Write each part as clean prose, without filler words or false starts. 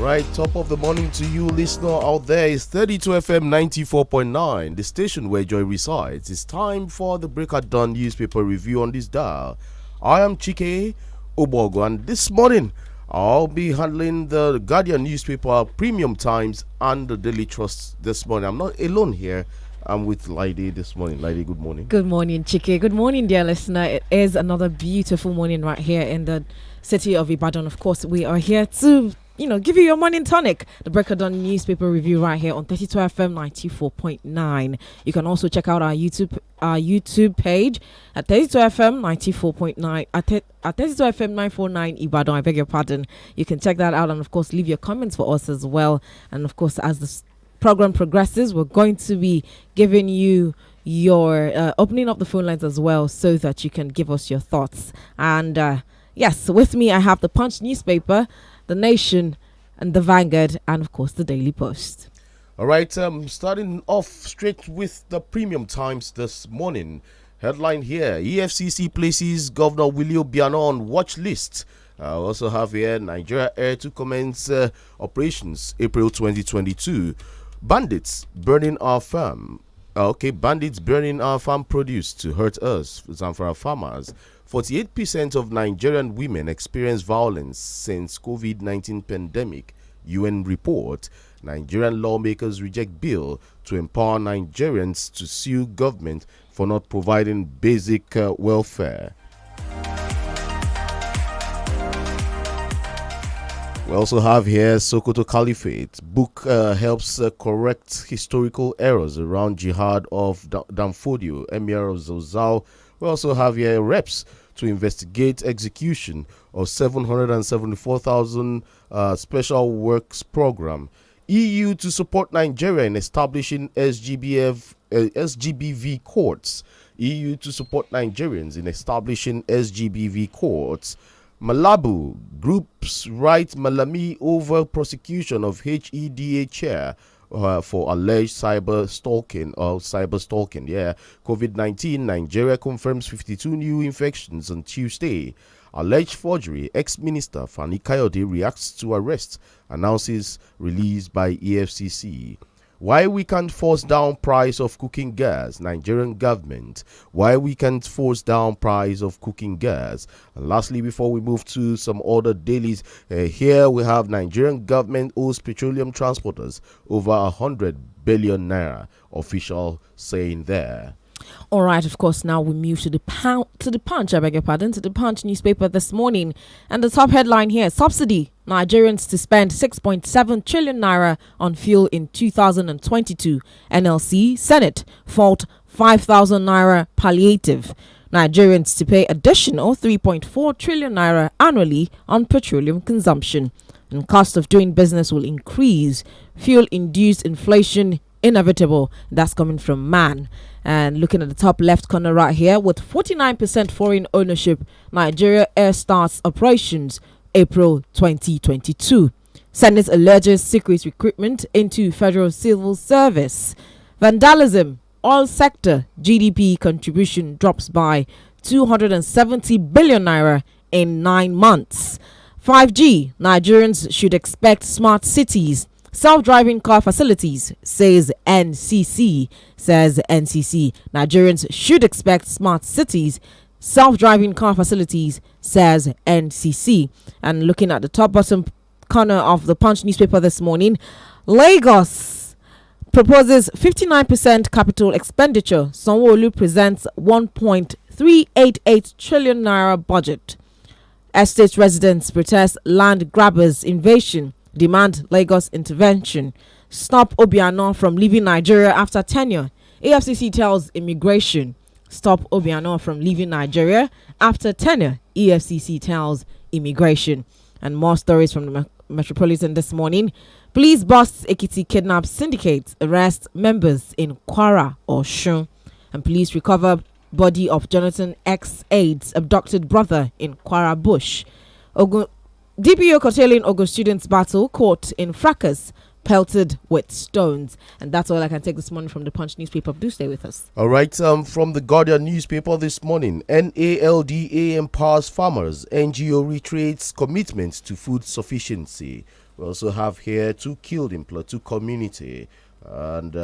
right, top of the morning to you, listener out there. It's 32 FM 94.9, the station where joy resides. It's time for the Break at Dawn newspaper review on this dial. I am Chike Obogo, and this morning I'll be handling the Guardian newspaper, Premium Times, and the Daily Trust this morning. I'm not alone here. I'm with Lady this morning. Lady, good morning. Good morning, Chike. Good morning, dear listener. It is another beautiful morning right here in the city of Ibadan. Of course, we are here to give you your morning tonic. The Break of Dawn newspaper review right here on 32 FM 94.9. You can also check out our YouTube page at 32 FM 94.9 at 32 FM 949 Ibadan. I beg your pardon. You can check that out and of course leave your comments for us as well. And of course, as the program progresses, we're going to be giving you your opening up the phone lines as well, so that you can give us your thoughts. And yes, with me I have the Punch newspaper, The Nation, and the Vanguard, and of course the Daily Post. All right, starting off straight with the Premium Times this morning. Headline here: EFCC places Governor Willie Obiano on watch list. I also have here Nigeria Air to commence operations April 2022. Bandits burning our farm. Bandits burning our farm produce to hurt us, Zamfara farmers. 48% of Nigerian women experience violence since COVID-19 pandemic. UN report. Nigerian lawmakers reject bill to empower Nigerians to sue government for not providing basic welfare. We also have here Sokoto Caliphate. Book helps correct historical errors around jihad of Danfodio, Emir of Zozal. We also have here reps to investigate execution of 774,000 special works program. EU to support Nigeria in establishing SGBV courts. EU to support Nigerians in establishing SGBV courts. Malabu groups write Malami over prosecution of HEDA chair for alleged cyber stalking. COVID-19, Nigeria confirms 52 new infections on Tuesday. Alleged forgery, ex-minister Fani Kayode reacts to arrest, announces release by EFCC. Why we can't force down price of cooking gas, Nigerian government. Why we can't force down price of cooking gas. And lastly, before we move to some other dailies, here we have Nigerian government owes petroleum transporters over 100 billion naira. Official saying there. All right, of course, now we move to the Punch, to the Punch newspaper this morning. And the top headline here: subsidy, Nigerians to spend 6.7 trillion naira on fuel in 2022. NLC, Senate, fault 5,000 naira palliative. Nigerians to pay additional 3.4 trillion naira annually on petroleum consumption. And cost of doing business will increase. Fuel-induced inflation inevitable. That's coming from Man. And looking at the top left corner right here, with 49% foreign ownership, Nigeria Air starts operations April 2022. Senate alleges secret recruitment into federal civil service. Vandalism, oil sector, GDP contribution drops by 270 billion naira in 9 months. 5G, Nigerians should expect smart cities. Self-driving car facilities, says NCC. Nigerians should expect smart cities, self-driving car facilities, says NCC. And looking at the top bottom corner of the Punch newspaper this morning, Lagos proposes 59% capital expenditure. Sanwo-Olu presents 1.388 trillion naira budget. Estate residents protest land grabbers invasion. Demand Lagos intervention. Stop Obiano from leaving Nigeria after tenure. EFCC tells immigration. Stop Obiano from leaving Nigeria after tenure. EFCC tells immigration. And more stories from the Metropolitan this morning. Police busts Ekiti kidnap syndicate. Arrest members in Kwara or Shun. And police recover body of Jonathan ex-AIDS abducted brother in Kwara Bush. DPO curtailing Ogun students battle caught in fracas, pelted with stones. And that's all I can take this morning from the Punch newspaper. Do stay with us. All right, from the Guardian newspaper this morning, NALDA empowers farmers. NGO reiterates commitment to food sufficiency. We also have here 2 killed in Plateau community. And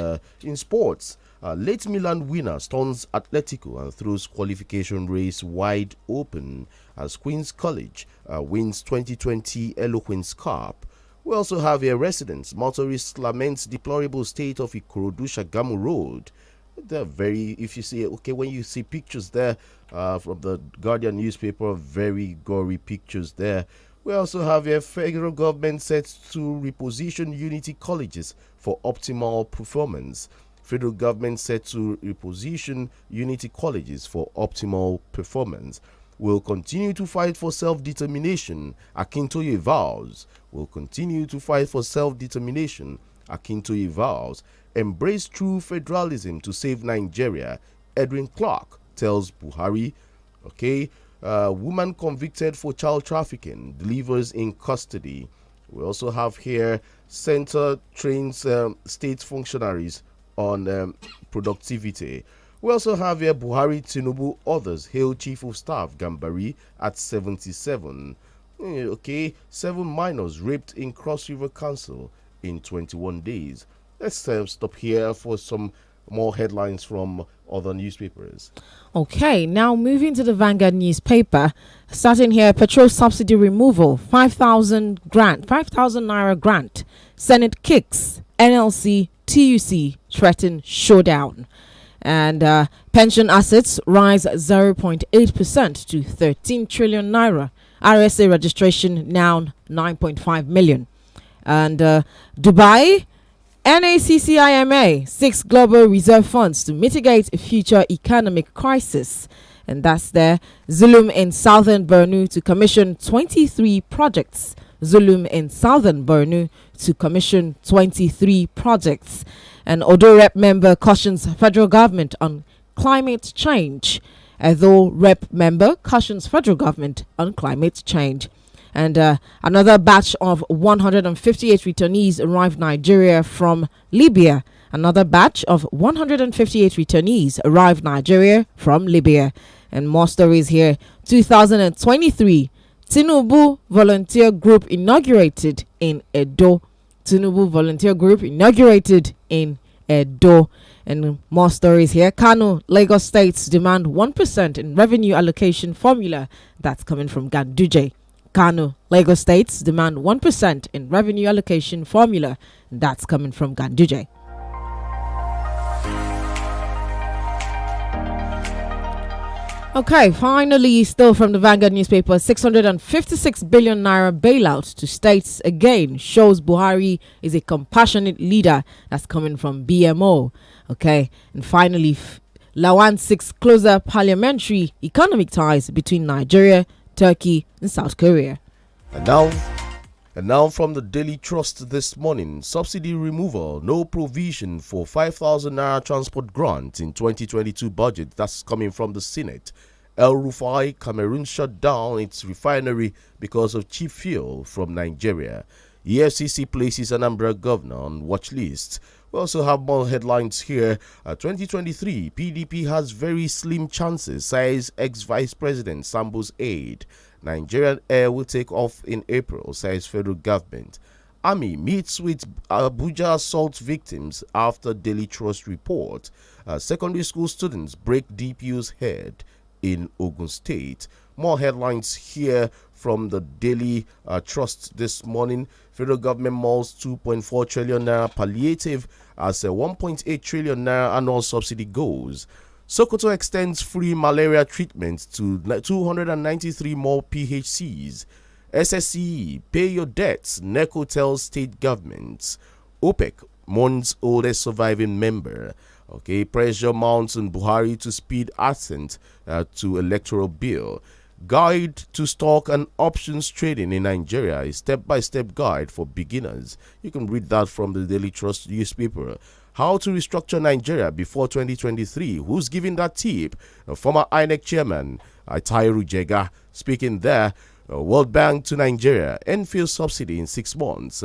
in sports, late Milan winner stuns Atletico and throws qualification race wide open as Queen's College wins 2020 Eloquence Cup. We also have here residents. Motorists laments deplorable state of Ikorodu Shagamu Road. They're very, if you see, okay, when you see pictures there from the Guardian newspaper, very gory pictures there. We also have a federal government set to reposition unity colleges for optimal performance. Federal government set to reposition unity colleges for optimal performance. Will continue to fight for self-determination, Akintoye vows. Will continue to fight for self-determination, Akintoye vows. Embrace true federalism to save Nigeria, Edwin Clark tells Buhari. Okay, woman convicted for child trafficking delivers in custody. We also have here center trains state functionaries on productivity. We also have here Buhari, Tinubu, others hail Chief of Staff Gambari at 77. Okay, 7 minors raped in Cross River Council in 21 days. Let's stop here for some more headlines from other newspapers. Okay, now moving to the Vanguard newspaper. Starting here, petrol subsidy removal, 5,000 naira grant. Senate kicks, NLC, TUC threaten showdown. And pension assets rise 0.8% to 13 trillion naira. RSA registration now 9.5 million. And Dubai, NACCIMA seeks global reserve funds to mitigate a future economic crisis. And that's there. Zulum in southern Borno to commission 23 projects. Zulum in southern Borno to commission 23 projects. And Odo Rep member cautions federal government on climate change. Although Rep member cautions federal government on climate change. And another batch of 158 returnees arrived Nigeria from Libya. Another batch of 158 returnees arrived Nigeria from Libya. And more stories here. 2023, Tinubu Volunteer Group inaugurated in Edo. Tinubu Volunteer Group inaugurated in Edo. And more stories here. Kano, Lagos States demand 1% in revenue allocation formula. That's coming from Ganduje. Kano, Lagos States demand 1% in revenue allocation formula. That's coming from Ganduje. Okay, finally, still from the Vanguard newspaper, 656 billion naira bailout to states again shows Buhari is a compassionate leader. That's coming from BMO. Okay, and finally, Lawan 6 closer parliamentary economic ties between Nigeria, Turkey and South Korea. And now from the Daily Trust this morning, subsidy removal, no provision for 5,000 naira transport grant in 2022 budget. That's coming from the Senate. El Rufai, Cameroon shut down its refinery because of cheap fuel from Nigeria. EFCC places Anambra governor on watch list. We also have more headlines here. 2023, PDP has very slim chances, says ex-Vice President Sambo's aide. Nigerian Air will take off in April, says federal government. Army meets with Abuja assault victims after Daily Trust report. Secondary school students break DPU's head in Ogun State. More headlines here from the Daily Trust this morning. Federal government mulls 2.4 trillion naira palliative as a 1.8 trillion naira annual subsidy goes. Sokoto extends free malaria treatment to 293 more PHCs. SSCE, pay your debts, NECO tells state governments. OPEC mourns oldest surviving member. Okay, pressure mounts on Buhari to speed assent to electoral bill. Guide to stock and options trading in Nigeria, a step-by-step guide for beginners. You can read that from the Daily Trust newspaper. How to restructure Nigeria before 2023. Who's giving that tip? Former INEC chairman Tairu Jega speaking there. World Bank to Nigeria. NFIL subsidy in 6 months.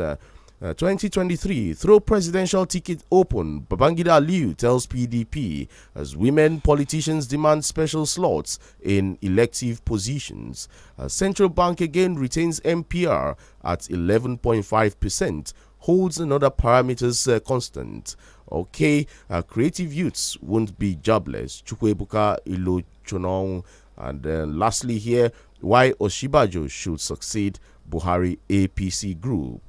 2023, throw presidential ticket open, Babangida Aliyu tells PDP as women politicians demand special slots in elective positions. Central Bank again retains MPR at 11.5%, holds another parameters constant. Okay, creative youths won't be jobless. Chukwebuka Ilochonong. And then lastly here, why Oshibajo should succeed Buhari APC group.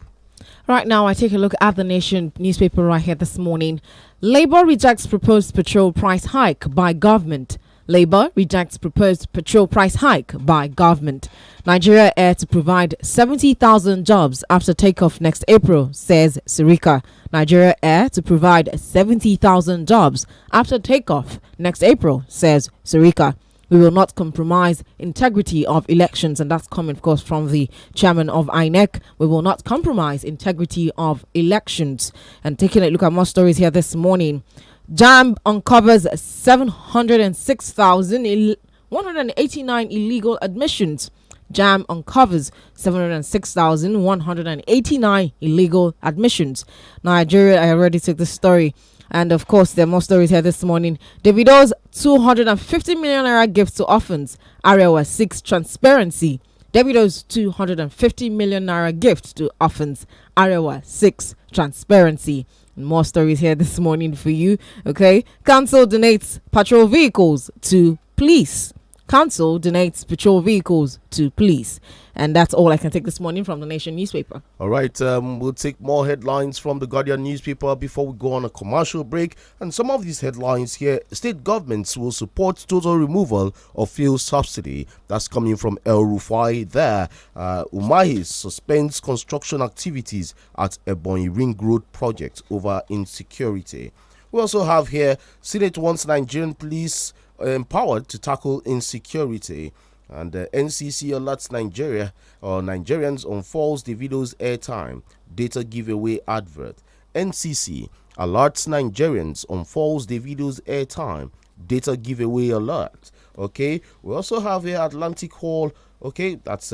Right now, I take a look at the Nation newspaper right here this morning. Labour rejects proposed petrol price hike by government. Labour rejects proposed petrol price hike by government. Nigeria Air to provide 70,000 jobs after takeoff next April, says Sirika. Nigeria Air to provide 70,000 jobs after takeoff next April, says Sirika. We will not compromise integrity of elections. And that's coming, of course, from the chairman of INEC. We will not compromise integrity of elections. And taking a look at more stories here this morning. JAMB uncovers 706,189 illegal admissions. JAMB uncovers 706,189 illegal admissions. Nigeria, I already took this story. And of course, there are more stories here this morning. Davido's 250 million naira gift to orphans. Arewa 6 transparency. Davido's 250 million naira gift to orphans. Arewa 6 transparency. And more stories here this morning for you. Okay. Council donates patrol vehicles to police. Council donates patrol vehicles to police. And that's all I can take this morning from the Nation newspaper. All right, we'll take more headlines from the Guardian newspaper before we go on a commercial break. And some of these headlines here: state governments will support total removal of fuel subsidy. That's coming from El Rufai there. Umahi suspends construction activities at Ebonyi Ring Road project over insecurity. We also have here: Senate wants Nigerian police empowered to tackle insecurity. And NCC alerts Nigerians on false Davido's airtime data giveaway advert. NCC alerts Nigerians on false Davido's airtime data giveaway alert. Okay, we also have here Atlantic Hall. Okay, that's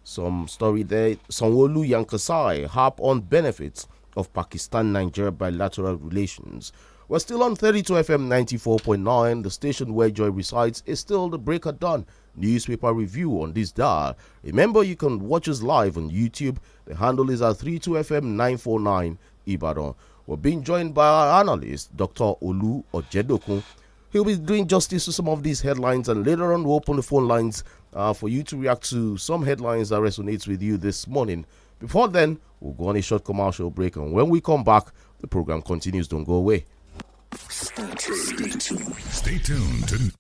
some story there. Sanwo-Olu Yankasai harp on benefits of Pakistan-Nigeria bilateral relations. We're still on 32 FM 94.9. The station where joy resides is still the Break of Dawn newspaper review on this dial. Remember, you can watch us live on YouTube. The handle is at 32FM 949 Ibadan. We're being joined by our analyst, Dr. Olu Ojedokun. He'll be doing justice to some of these headlines, and later on we'll open the phone lines for you to react to some headlines that resonates with you this morning. Before then, we'll go on a short commercial break, and when we come back, the program continues. Don't go away. Stay tuned to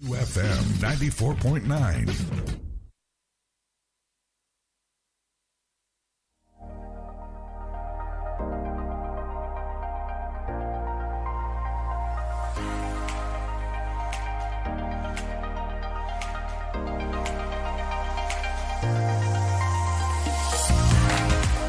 UFM 94.9.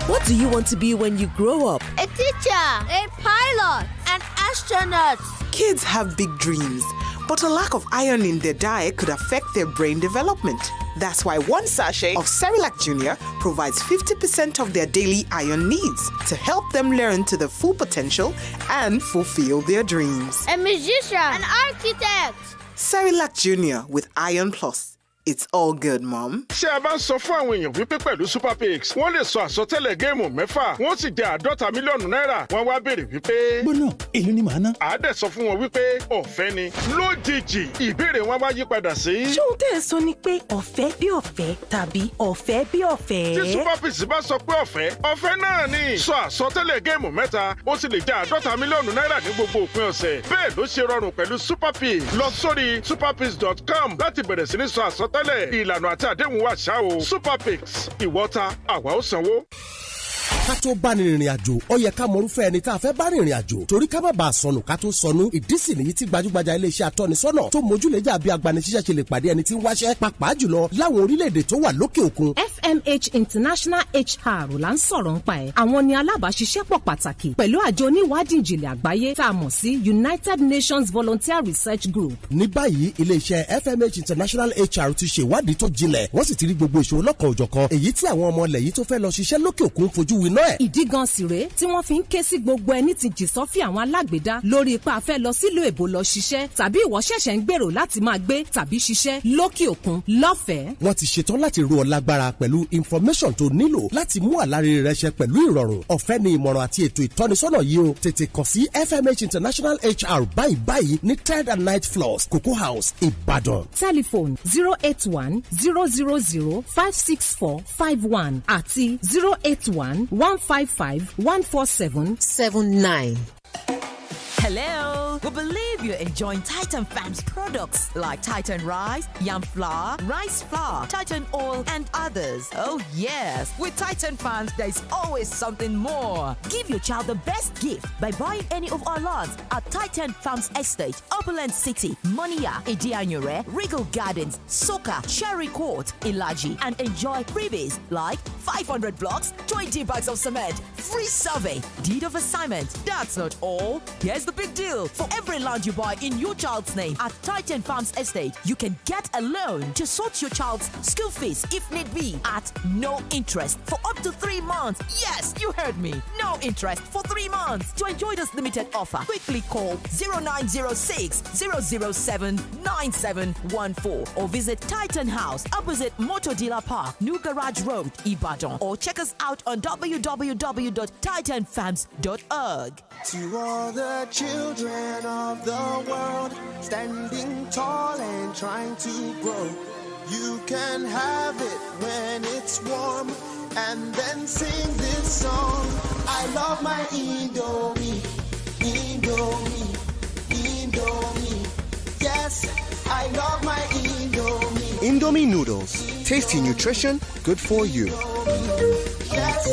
What do you want to be when you grow up? A teacher, a pilot, an astronaut. Kids have big dreams, but a lack of iron in their diet could affect their brain development. That's why one sachet of Cerelac Junior provides 50% of their daily iron needs to help them learn to their full potential and fulfill their dreams. A musician, an architect. Cerelac Junior with Iron Plus. It's all good, Mom. Ṣé a bá ń sọ fún àwọn èèyàn wípé pẹ̀lú Super Picks wọ́n lè sọ àsọtẹ́lẹ̀ géèmù mẹ́fà wọ́n sì jẹ $50 mílíọ̀nù wọ́n wá béèrè wípé. Gbọ́dọ̀ èlò ni màá ná. Àádẹ́ sọ fún wọn wípé ọ̀fẹ́ ni. Lójijì ìbéèrè wọn wá yí padà sí. Ṣé ohun tẹ́ ẹ sọ ni pé ọ̀fẹ́ bí ọ̀fẹ́ tàbí ọ̀fẹ́ bí ọ̀fẹ́? Tí Super Picks bá sọ pé ọ̀fẹ́ náà ni. Sọ àsọtẹ́lẹ̀ géèmù mẹ́ta ó sì lè jẹ $50 mílíọ̀nù ní gbogbo òpin ọ̀sẹ̀. Bẹ́ẹ̀ ló ṣe rọrùn pẹ̀lú Super Picks. Lọ sórí superpicks.com láti bẹ̀rẹ̀ sí ní sọ àsọtẹ́lẹ̀. Ìlànà àti àdéhùn wà ṣá o. Super Picks ìwọ́ta àwa ó sanwó. ká tó bá ní rìnrìn àjò ó yẹ ká mọrúfẹ́ ẹni tá a fẹ́ bá rìnrìn àjò torí ká má bàa sọnù ká tó sọnù. ìdí sì nìyí tí gbajúgbajà iléeṣẹ́ atọ́nisọ́nà tó mójúlẹ́jà bí agbanisíṣẹ́ ṣe lè pàdé ẹni tí ń wáṣẹ́ pàápàá jùlọ láwọn orílẹ̀-èdè tó wà lókè òkun. FMH International HR là ń sọ̀rọ̀ nípa ẹ̀. àwọn ni alábàáṣiṣẹ́pọ̀ pàtàkì pẹ̀lú àjọ oníwádìí ìjìnlẹ̀ àgbáyé tá a mọ̀ sí United Nations Volunteer Research Group. ní báyìí iléeṣẹ́ FMH International HR ti ṣèwádìí tó jinlẹ̀ wọ́n sì ti rí gbogbo ìṣòro lọ́kàn òjọ̀kan èyí tí àwọn ọmọ ilẹ̀ yìí tó fẹ́ lọ ṣiṣẹ́ lókè òkun fojú winá jiná ẹ̀. ìdí gan sì rèé tí wọ́n fi ń ké sí gbogbo ẹni tí jì sọ́fì àwọn alágbèédá lórí ipa afẹ́ lọ sílùú èbó lọ ṣiṣẹ́ tàbí ìwọ ṣẹ̀ṣẹ̀ ń gbèrò láti máa gbé tàbí ṣiṣẹ́ lókè òkun lọ́fẹ̀ẹ́. wọ́n ti ṣetán láti ro ọ lágbára pẹ̀lú information tó nílò láti mú àlàrere rẹ ṣẹ pẹ̀lú ìrọ̀rùn. ọ̀fẹ́ ni ìmọ̀ràn àti ètò ìtọ́nisọ́nà yìí o. tètè kàn sí FMH International HR báyìí ní 3rd and 9th floors Cocoa House Ìbàdàn. Telephone 081-000-56451 àti 081-155-14779. Hello! We believe you're enjoying Titan Farms products like Titan Rice, Yam Flour, Rice Flour, Titan Oil, and others. Oh yes! With Titan Farms, there's always something more. Give your child the best gift by buying any of our lots at Titan Farms Estate, Upperland City, Monia, Idianyure, Regal Gardens, Soka, Cherry Court, Ilaji, and enjoy freebies like 500 blocks, 20 bags of cement, free survey, deed of assignment. That's not all. Here's the big deal. For every land you buy in your child's name at Titan Farms Estate, you can get a loan to sort your child's school fees if need be at no interest for up to 3 months. Yes, you heard me. No interest for 3 months. To enjoy this limited offer, quickly call 0906 007 9714 or visit Titan House opposite Motor Dealer Park, New Garage Road, Ibadan, or check us out on www.titanfarms.org. To all the children of the world, standing tall and trying to grow. You can have it when it's warm, and then sing this song. I love my Indomie, Indomie, Indomie. Yes, I love my Indomie. Indomie noodles, tasty nutrition, good for you. Yes,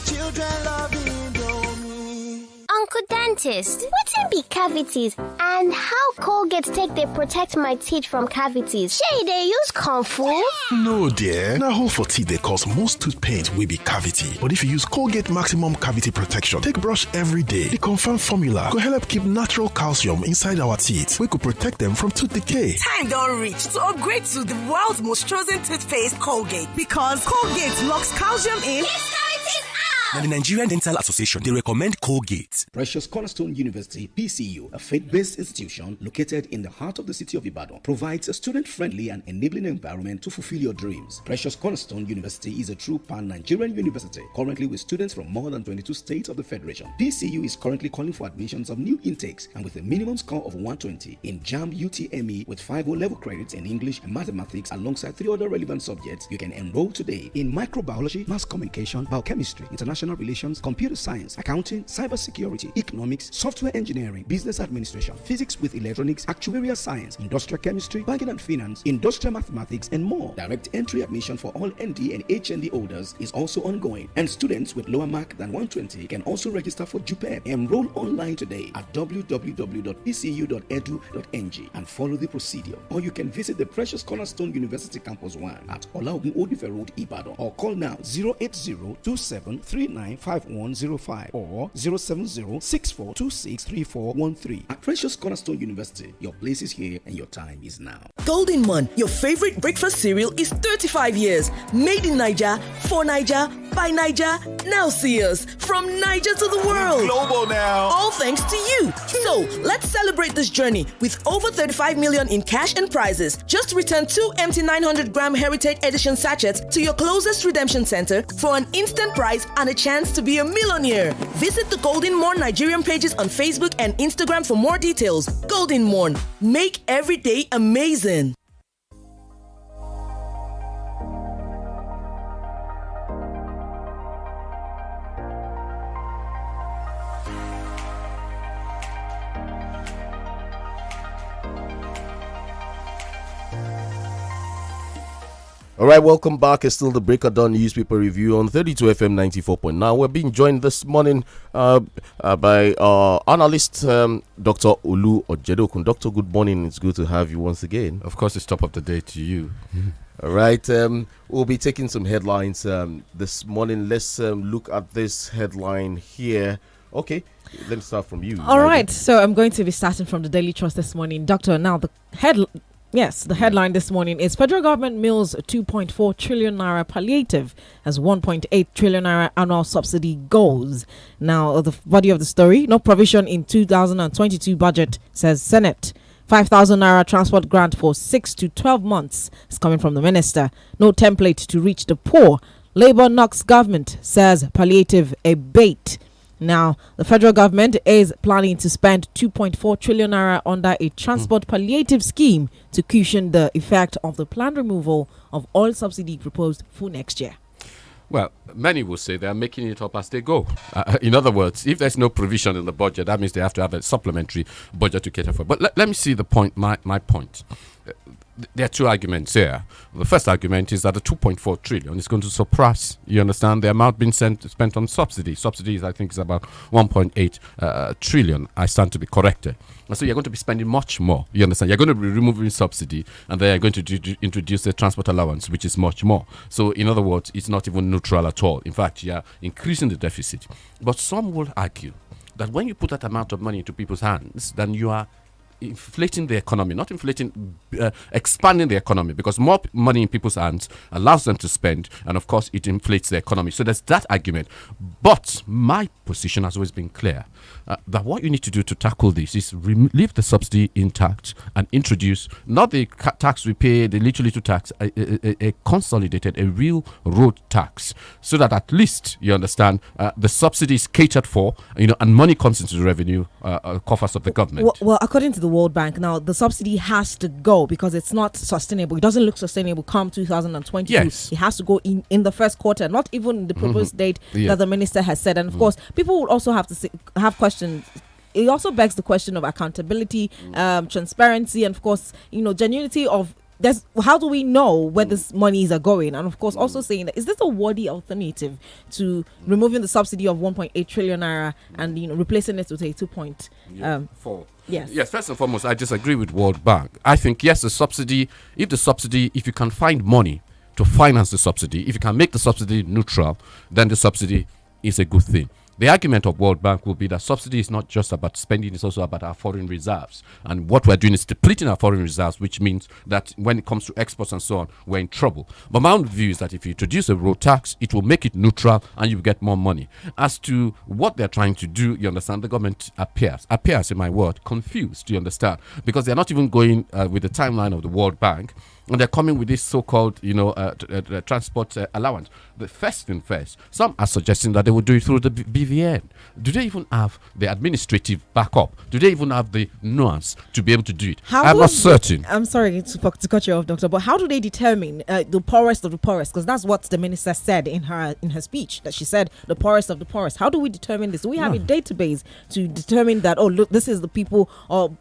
children love Indomie. Uncle Dentist, wetin be cavities and how Colgate take dey protect my teeth from cavities? Shey dey use comfort? No dear, na hole for teeth dey cause most tooth pain wey be cavity. But if you use Colgate Maximum Cavity Protection take brush every day, the confirmed formula go help keep natural calcium inside our teeth wey go protect them from tooth decay. Time don reach to upgrade to the world's most chosen toothpaste, Colgate, because Colgate locks calcium in. Now, the Nigerian Dental Association, they recommend Colgate. Precious Cornerstone University, PCU, a faith-based institution located in the heart of the city of Ibadan, provides a student-friendly and enabling environment to fulfill your dreams. Precious Cornerstone University is a true pan-Nigerian university, currently with students from more than 22 states of the Federation. PCU is currently calling for admissions of new intakes, and with a minimum score of 120 in JAMB UTME with 5 O-level credits in English and mathematics alongside 3 other relevant subjects, you can enroll today in microbiology, mass communication, biochemistry, international relations, computer science, accounting, cybersecurity, economics, software engineering, business administration, physics with electronics, actuarial science, industrial chemistry, banking and finance, industrial mathematics, and more. Direct entry admission for all ND and HND holders is also ongoing, and students with lower mark than 120 can also register for JUPEB. Enroll online today at www.pcu.edu.ng and follow the procedure. Or you can visit the Precious Cornerstone University Campus 1 at Olaogun Odife Road, Ibadan, or call now 080-2739-5105 or 070-6426-3413. At Precious Cornerstone University, your place is here and your time is now. Golden Mon, your favorite breakfast cereal, is 35 years. Made in Niger, for Niger, by Niger. Now see us from Niger to the world. Global now. All thanks to you. So let's celebrate this journey with over 35 million in cash and prizes. Just return 2 empty 900-gram Heritage Edition sachets to your closest redemption center for an instant prize and a chance to be a millionaire. Visit the Golden Morn Nigerian pages on Facebook and Instagram for more details. Golden Morn, make every day amazing. All right, welcome back. It's still the Break of Dawn newspaper review on 32 FM 94.9. We're being joined this morning by analyst Dr. Olu Ojedokun. Doctor, good morning. It's good to have you once again. Of course, it's top of the day to you. All right, we'll be taking some headlines this morning. Let's look at this headline here. Okay, let's start from you. All right, so I'm going to be starting from the Daily Trust this morning. Doctor, now the Yes, the headline this morning is Federal Government mills 2.4 trillion naira palliative as 1.8 trillion naira annual subsidy goes. Now, the body of the story, no provision in 2022 budget, says Senate. 5,000 naira transport grant for 6 to 12 months is coming from the minister. No template to reach the poor. Labour knocks government, says palliative a bait. Now, the federal government is planning to spend 2.4 trillion naira under a transport palliative scheme to cushion the effect of the planned removal of oil subsidy proposed for next year. Well, many will say they are making it up as they go. In other words, if there's no provision in the budget, that means they have to have a supplementary budget to cater for. But let me see the point. My point. There are two arguments here. The first argument is that the 2.4 trillion is going to surpass, you understand, the amount being spent on subsidies. Subsidies, I think, is about 1.8 trillion. I stand to be corrected. And so you're going to be spending much more. You understand? You're going to be removing subsidy, and then you're going to introduce a transport allowance, which is much more. So, in other words, it's not even neutral at all. In fact, you're increasing the deficit. But some will argue that when you put that amount of money into people's hands, then you are inflating the economy, not inflating, expanding the economy, because more money in people's hands allows them to spend, and of course it inflates the economy. So there's that argument. But my position has always been clear, that what you need to do to tackle this is leave the subsidy intact and introduce not the tax we pay, the little tax, a consolidated, a real road tax, so that at least, you understand, the subsidy is catered for, and money comes into the revenue coffers of the government. Well, according to the World Bank, now the subsidy has to go because it's not sustainable. It doesn't look sustainable come 2022. Yes. It has to go in the first quarter, not even the proposed date that the minister has said. And of course, people will also have to have questions. It also begs the question of accountability, transparency, and of course, genuinity of how do we know where this monies are going? And of course, also saying that, is this a worthy alternative to removing the subsidy of 1.8 trillion naira and replacing it with a 2.4? Yes, first and foremost, I disagree with World Bank. I think, yes, if you can find money to finance the subsidy, if you can make the subsidy neutral, then the subsidy is a good thing. The argument of World Bank will be that subsidy is not just about spending, it's also about our foreign reserves. And what we're doing is depleting our foreign reserves, which means that when it comes to exports and so on, we're in trouble. But my own view is that if you introduce a road tax, it will make it neutral and you get more money. As to what they're trying to do, you understand, the government appears, in my word, confused, you understand, because they're not even going with the timeline of the World Bank. And they're coming with this so-called, transport allowance. The first thing first, some are suggesting that they will do it through the BVN. Do they even have the administrative backup? Do they even have the nuance to be able to do it? I'm not certain. I'm sorry to cut you off, Doctor, but how do they determine the poorest of the poorest? Because that's what the minister said in her speech, that she said the poorest of the poorest. How do we determine this? Do we have a database to determine that, oh, look, this is the people,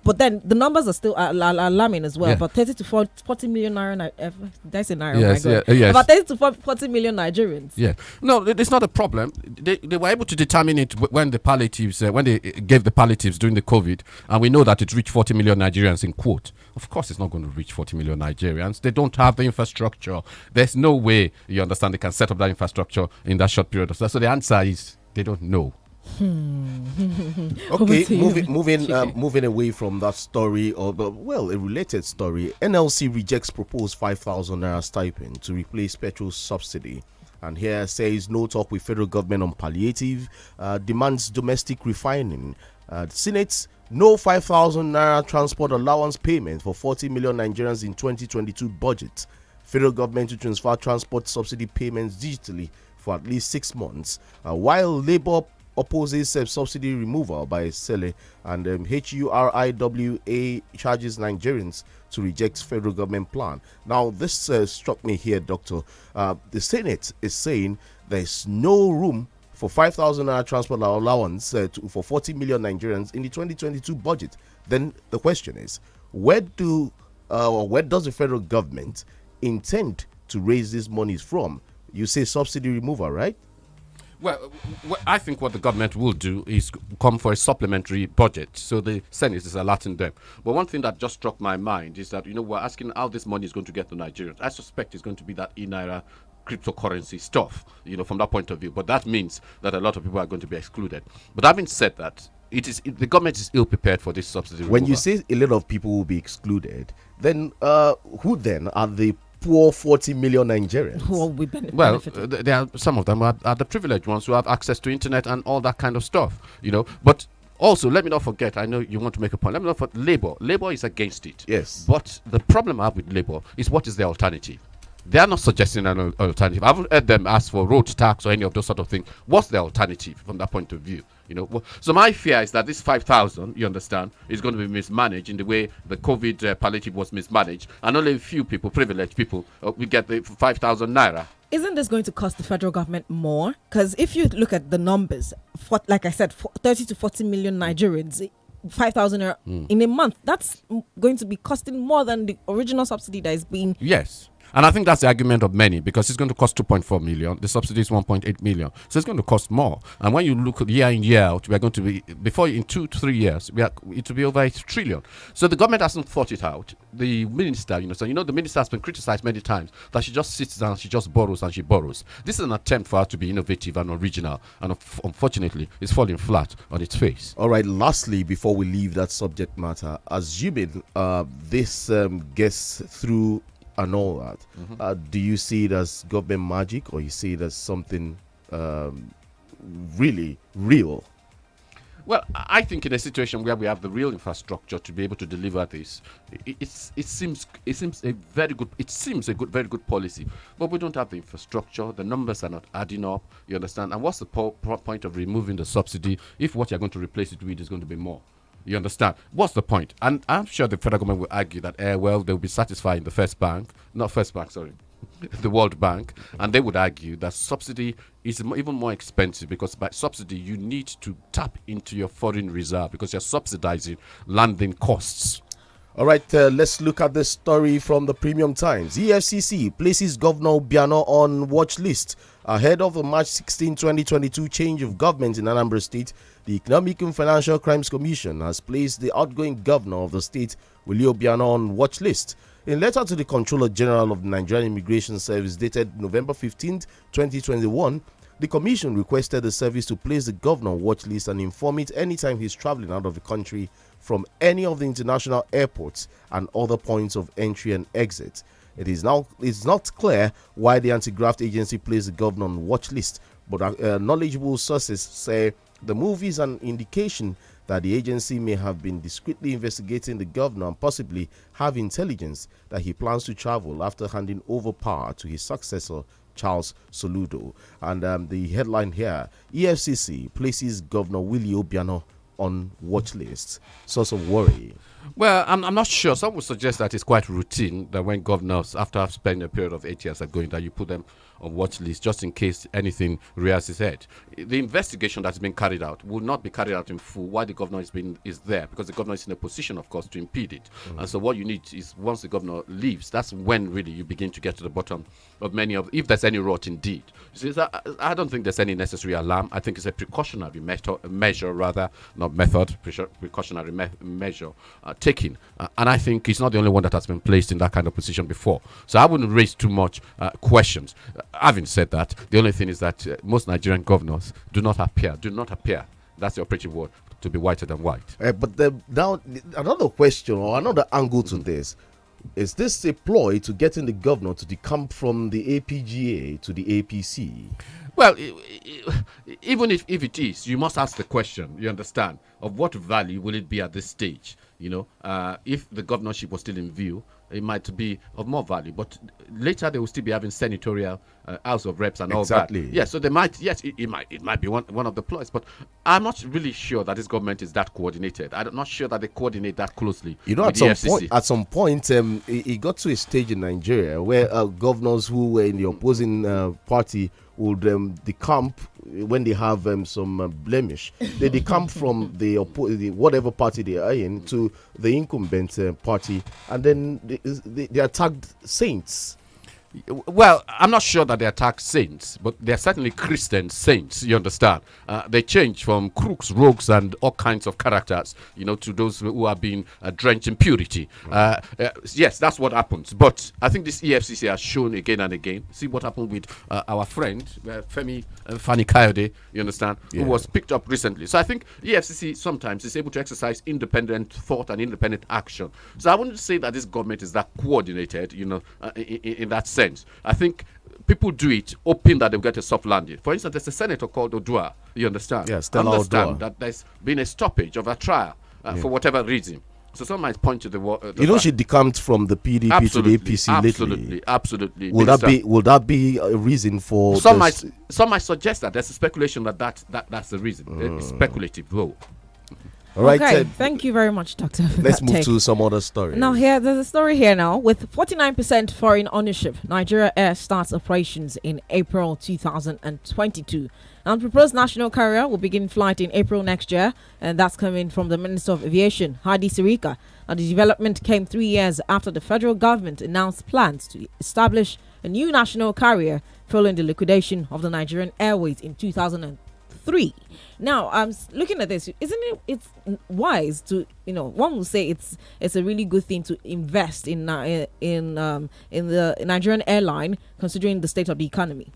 but then the numbers are still alarming as well, but 30 to 40 million that's in Naira. Yes, yes. About 30 to 40 million Nigerians. Yeah. No, it's not a problem. They were able to determine it when the palliatives, when they gave the palliatives during the COVID, and we know that it reached 40 million Nigerians in quote. Of course, it's not going to reach 40 million Nigerians. They don't have the infrastructure. There's no way, you understand, they can set up that infrastructure in that short period of time. So the answer is they don't know. Okay, moving away from that story, a related story. NLC rejects proposed 5,000 naira stipend to replace petrol subsidy, and here says no talk with federal government on palliative, demands domestic refining. Senate, no 5,000 naira transport allowance payment for 40 million Nigerians in 2022 budget. Federal government to transfer transport subsidy payments digitally for at least 6 months, while Labour opposes subsidy removal by Sele, and HURIWA charges Nigerians to reject federal government plan. Now, this struck me here, Doctor. The Senate is saying there's no room for 5,000 naira transport allowance for 40 million Nigerians in the 2022 budget. Then the question is, where does the federal government intend to raise these monies from? You say subsidy removal, right? Well, I think what the government will do is come for a supplementary budget. So the Senate is alerting them. But one thing that just struck my mind is that, we're asking how this money is going to get to Nigerians. I suspect it's going to be that e-Naira cryptocurrency stuff, from that point of view. But that means that a lot of people are going to be excluded. But having said that, the government is ill prepared for this subsidy. When you removal. say a lot of people will be excluded, then who then are the poor 40 million Nigerians? Who will be Well, benefiting? there are some of them are the privileged ones who have access to internet and all that kind of stuff, But also, let me not forget, I know you want to make a point. Let me not forget Labour. Labour is against it. Yes. But the problem I have with Labour is what is the alternative? They are not suggesting an alternative. I haven't heard them ask for road tax or any of those sort of things. What's the alternative from that point of view? So my fear is that this 5,000, you understand, is going to be mismanaged in the way the COVID palliative was mismanaged, and only a few people, privileged people, will get the 5,000 naira. Isn't this going to cost the federal government more? Because if you look at the numbers, like I said, 30 to 40 million Nigerians, 5,000 in a month, that's going to be costing more than the original subsidy that is being. Yes. And I think that's the argument of many, because it's going to cost 2.4 million. The subsidy is 1.8 million. So it's going to cost more. And when you look year in, year out, we are going to be, in 2-3 years, it will be over 8 trillion. So the government hasn't thought it out. The minister, the minister has been criticized many times that she just sits down, she just borrows and she borrows. This is an attempt for her to be innovative and original. And unfortunately, it's falling flat on its face. All right, lastly, before we leave that subject matter, assuming this gets through and all that, do you see it as government magic, or you see it as something really real? Well, I think in a situation where we have the real infrastructure to be able to deliver this, it seems a very good policy. But we don't have the infrastructure. The numbers are not adding up. You understand? And what's the point of removing the subsidy if what you're going to replace it with is going to be more? You understand? What's the point? And I'm sure the federal government will argue that, they'll be satisfied in the World Bank, and they would argue that subsidy is even more expensive, because by subsidy you need to tap into your foreign reserve because you're subsidizing landing costs. All right, let's look at the story from the Premium Times. EFCC places Governor Obiano on watch list ahead of the March 16, 2022 change of government in Anambra State. The Economic and Financial Crimes Commission has placed the outgoing governor of the state, Willie Obiano, on watch list. In a letter to the Controller General of the Nigerian Immigration Service dated November 15, 2021, the commission requested the service to place the governor on watch list and inform it anytime he's traveling out of the country from any of the international airports and other points of entry and exit. It's not clear why the anti-graft agency placed the governor on watch list, but knowledgeable sources say the move is an indication that the agency may have been discreetly investigating the governor and possibly have intelligence that he plans to travel after handing over power to his successor, Charles Soludo. And the headline here, EFCC places Governor Willie Obiano on watch list. Source of worry. Well, I'm not sure. Some would suggest that it's quite routine that when governors, after spending a period of 8 years going, that you put them on watch list just in case anything rears its head. The investigation that's been carried out will not be carried out in full while the governor is there, because the governor is in a position, of course, to impede it. And so what you need is, once the governor leaves, that's when really you begin to get to the bottom of if there's any rot indeed. See, I don't think there's any necessary alarm. I think it's a precautionary measure, not method, precautionary measure taken. And I think it's not the only one that has been placed in that kind of position before. So I wouldn't raise too much questions. Having said that, the only thing is that most Nigerian governors do not appear, that's the operative word, to be whiter than white. But now, another question or another angle to this, is this a ploy to getting the governor to decamp from the APGA to the APC? Well, even if it is, you must ask the question, you understand, of what value will it be at this stage? If the governorship was still in view, it might be of more value. But later they will still be having senatorial House of Reps and all that. Yeah, so they might, yes, it might be one of the ploys. But I'm not really sure that this government is that coordinated. I'm not sure that they coordinate that closely. At some point, it got to a stage in Nigeria where governors who were in the opposing party would decamp when they have some blemish. They decamp from the whatever party they are in to the incumbent party, and then they are tagged saints. Well, I'm not sure that they attack saints, but they're certainly Christian saints, you understand. They change from crooks, rogues, and all kinds of characters, to those who are being drenched in purity. Yes, that's what happens. But I think this EFCC has shown again and again. See what happened with our friend, Femi Fani Kayode, you understand, who was picked up recently. So I think EFCC sometimes is able to exercise independent thought and independent action. So I wouldn't say that this government is that coordinated, in that sense. I think people do it hoping that they'll get a soft landing. For instance, there's a senator called Odua, you understand? Yes, Stella understand Odua. that there's been a stoppage of a trial for whatever reason. So some might point to the she decamped from the PDP to the APC lately. Absolutely. Will that be a reason for some might suggest that there's a speculation that's the reason. It's speculative though. All right, okay, thank you very much, Doctor. Let's move to some other story. Now, there's a story here now. With 49% foreign ownership, Nigeria Air starts operations in April 2022. And proposed national carrier will begin flight in April next year, and that's coming from the Minister of Aviation, Hadi Sirika. Now, the development came 3 years after the federal government announced plans to establish a new national carrier following the liquidation of the Nigerian Airways in 2003. Now, I'm looking at this. Isn't it's wise to, one will say it's a really good thing to invest in the Nigerian airline, considering the state of the economy.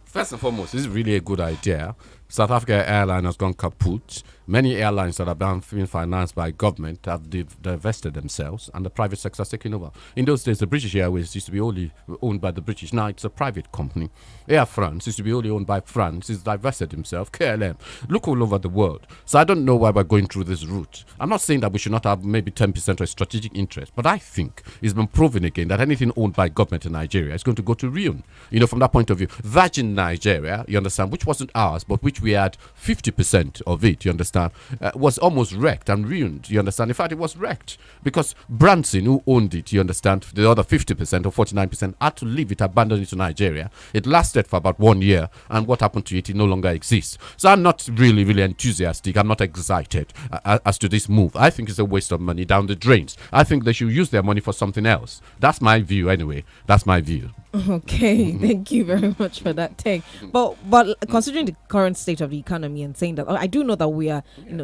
First and foremost, this is really a good idea. South Africa Airline has gone kaput. Many airlines that are being financed by government have divested themselves, and the private sector has taken over. In those days, the British Airways used to be only owned by the British. Now it's a private company. Air France used to be only owned by France. It's divested himself. KLM. Look all over the world. So I don't know why we're going through this route. I'm not saying that we should not have maybe 10% of strategic interest, but I think it's been proven again that anything owned by government in Nigeria is going to go to ruin. From that point of view, Virgin Nigeria, you understand, which wasn't ours, but which we had 50% of it, you understand, was almost wrecked and ruined, you understand. In fact, it was wrecked because Branson, who owned it, you understand, the other 50% or 49% had to leave it, abandon it to Nigeria. It lasted for about 1 year, and what happened to it? It no longer exists. So I'm not really, really enthusiastic. I'm not excited as to this move. I think it's a waste of money down the drains. I think they should use their money for something else. That's my view anyway. That's my view. Okay, thank you very much for that take. But considering the current state of the economy and saying that, I do know that we are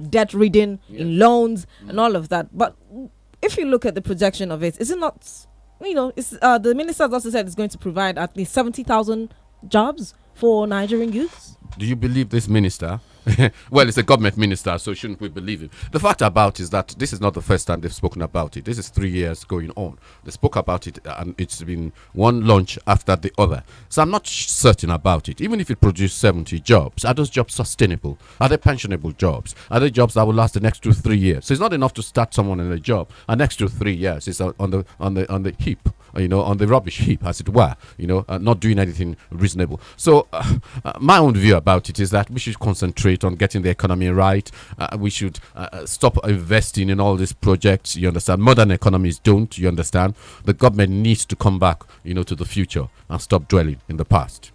debt ridden in loans and all of that. But if you look at the projection of it, is it not? It's the minister also said it's going to provide at least 70,000 jobs for Nigerian youths. Do you believe this minister? Well, it's a government minister, so shouldn't we believe him? The fact about is that this is not the first time they've spoken about it. This is 3 years going on. They spoke about it, and it's been one launch after the other. So I'm not certain about it. Even if it produced 70 jobs, are those jobs sustainable? Are they pensionable jobs? Are they jobs that will last the next 2-3 years? So it's not enough to start someone in a job, and next 2-3 years is on the heap. On the rubbish heap, as it were, not doing anything reasonable. So my own view about it is that we should concentrate on getting the economy right. We should stop investing in all these projects, you understand. Modern economies don't, you understand. The government needs to come back, to the future and stop dwelling in the past.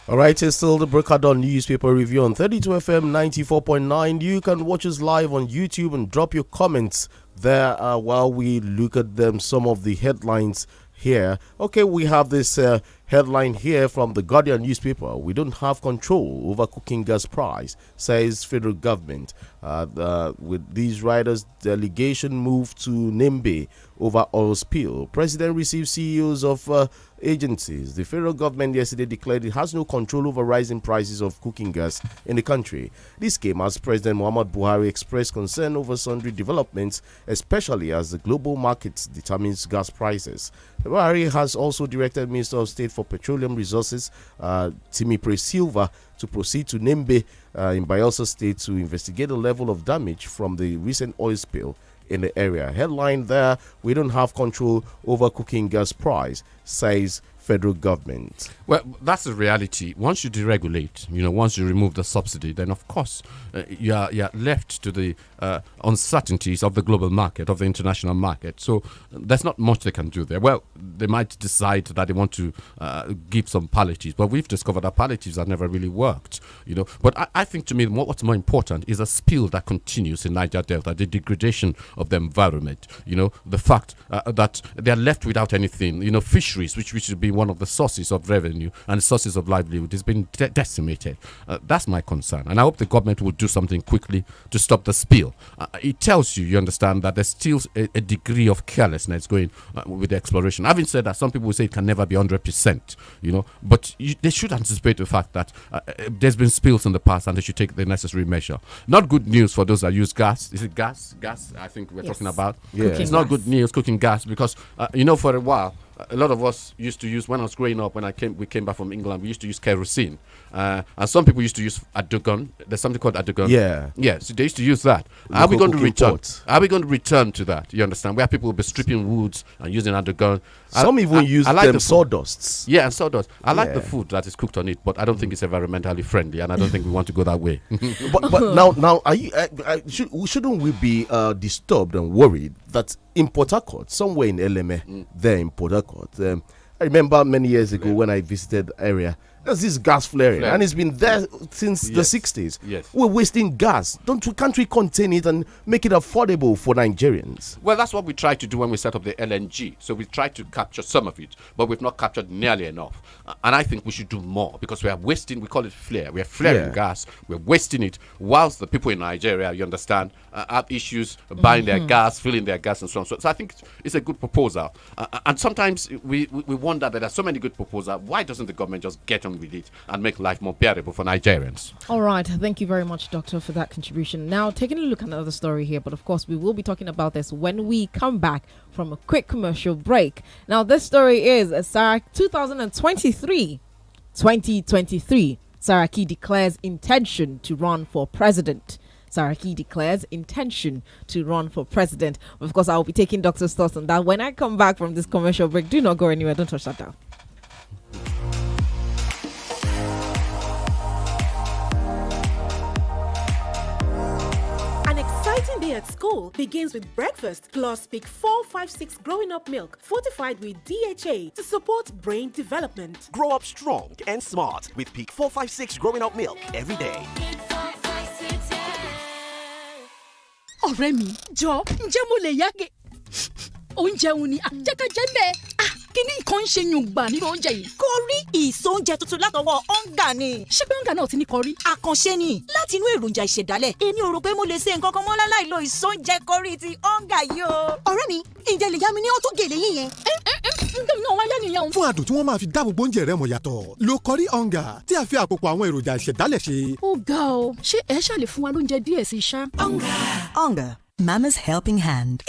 All right, it's still the Brooklyn newspaper review on 32 FM 94.9. You can watch us live on YouTube and drop your comments there while we look at them. Some of the headlines here. Okay, we have this headline here from the Guardian newspaper. We don't have control over cooking gas price, says federal government. With these riders, delegation moved to Nimbe over oil spill. President receives CEOs of agencies. The federal government yesterday declared it has no control over rising prices of cooking gas in the country. This came as President Muhammad Buhari expressed concern over sundry developments, especially as the global market determines gas prices. Buhari has also directed Minister of State for Petroleum Resources, Timipre Silva, to proceed to Nimbe in Bayelsa State to investigate the level of damage from the recent oil spill in the area. Headline there: we don't have control over cooking gas price, says federal government. Well, that's the reality. Once you deregulate, once you remove the subsidy, then of course you are left to the uncertainties of the global market, of the international market. So there's not much they can do there. Well, they might decide that they want to give some palliatives, but we've discovered that palliatives have never really worked, But I think, to me, what's more important is a spill that continues in Niger Delta, the degradation of the environment, the fact that they're left without anything, fisheries, which should be one of the sources of revenue and sources of livelihood, has been decimated. That's my concern, and I hope the government will do something quickly to stop the spill. It tells you understand, that there's still a degree of carelessness going with the exploration. Having said that, some people will say it can never be 100%, but they should anticipate the fact that there's been spills in the past, and they should take the necessary measure. Not good news for those that use gas. Is it gas? Gas, I think we're talking about. Yeah. It's not good news, cooking gas, because, for a while, a lot of us used to use, when I was growing up, we came back from England, we used to use kerosene. And some people used to use adugon. There's something called adugon. Yeah. Yeah, so they used to use that. Are we going to return? Are we going to return to that? You understand? Where people will be stripping woods and using adugon. Some even use I like them the sawdusts. Yeah, and sawdust. I like the food that is cooked on it, but I don't think it's environmentally friendly, and I don't think we want to go that way. but now, are you? Shouldn't we be disturbed and worried that in Port Harcourt, somewhere in LMA, there in Port Harcourt, I remember many years ago when I visited the area, there's this gas flaring, and it's been there since the 60s. Yes. We're wasting gas. Can't we contain it and make it affordable for Nigerians? Well, that's what we tried to do when we set up the LNG. So we tried to capture some of it, but we've not captured nearly enough. And I think we should do more, because we are wasting, we call it flare. We are flaring gas. We're wasting it, whilst the people in Nigeria, you understand, have issues buying their gas, filling their gas, and so on. So I think it's a good proposal. And sometimes we wonder that there are so many good proposals. Why doesn't the government just get on with it and make life more bearable for Nigerians? All right. Thank you very much, Doctor, for that contribution. Now, taking a look at another story here, but of course, we will be talking about this when we come back from a quick commercial break. Now, this story is 2023. Saraki declares intention to run for president. Saraki declares intention to run for president. Of course, I will be taking Doctor's thoughts on that when I come back from this commercial break. Do not go anywhere. Don't touch that down. An exciting day at school begins with breakfast plus Peak 456 growing up milk fortified with DHA to support brain development. Grow up strong and smart with Peak 456 growing up milk every day. ọ̀rẹ́ mi jọ ǹjẹ́ mo lè yáge oúnjẹ òun ni àjẹkájẹ bẹ́ẹ̀ kíní nǹkan ń ṣe yùngbà nínú oúnjẹ yìí. kọrí ìsóúnjẹ tuntun látọwọ́ ọ̀ǹgà ni. ṣé pé ọ̀ǹgà náà ti ní kọrí. àkànṣe ni láti inú èròjà ìṣẹ̀dálẹ̀ èmi ò rò pé mo lè ṣe nǹkan kan mọ́ láláì lo ìsóúnjẹ kọrí ti ọ̀ǹgà yìí o. ọ̀rẹ́ mi ǹjẹ́ lè yá mi ní ọ̀tún gèlè yín yẹn. ǹjẹ́ náà wáyé nìyẹn. fún adùn tí wọ́n máa fi dáàbò bo oúnjẹ rẹ mọ̀ yàtọ̀ lo kọrí ọ̀ǹgà tí a fi àpòpọ̀ àwọn èròjà ìṣẹ̀dálẹ̀ ṣe. ó ga o ṣé ẹ ṣàlè fún wa lóúnjẹ díẹ̀ sí ṣá. Onga, Mama's helping hand.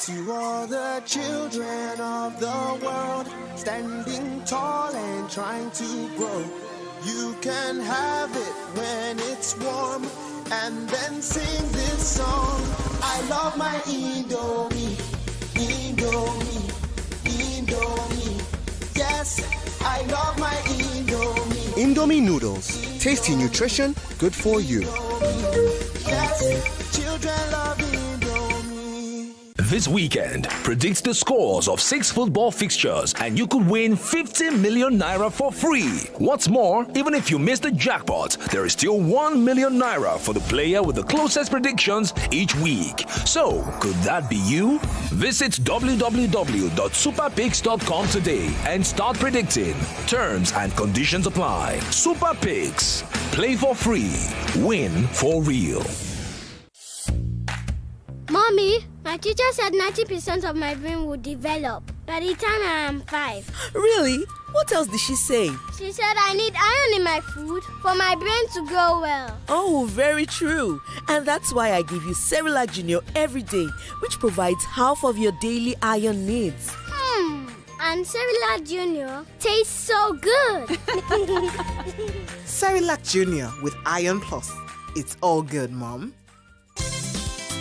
To all the children of the world, standing tall and trying to grow, you can have it when it's warm, and then sing this song. I love my Indomie, Indomie, Indomie. Yes, I love my Indomie. Indomie noodles, tasty nutrition, good for you. Yes, children love Indomie. This weekend, predict the scores of 6 football fixtures and you could win 50 million naira for free. What's more, even if you miss the jackpot, there is still 1 million naira for the player with the closest predictions each week. So, could that be you? Visit www.superpicks.com today and start predicting. Terms and conditions apply. Super Picks. Play for free. Win for real. Mommy, my teacher said 90% of my brain will develop by the time I am 5. Really? What else did she say? She said I need iron in my food for my brain to grow well. Oh, very true. And that's why I give you Cerelac Junior every day, which provides half of your daily iron needs. And Cerelac Junior tastes so good. Cerelac Junior with Iron Plus. It's all good, Mom.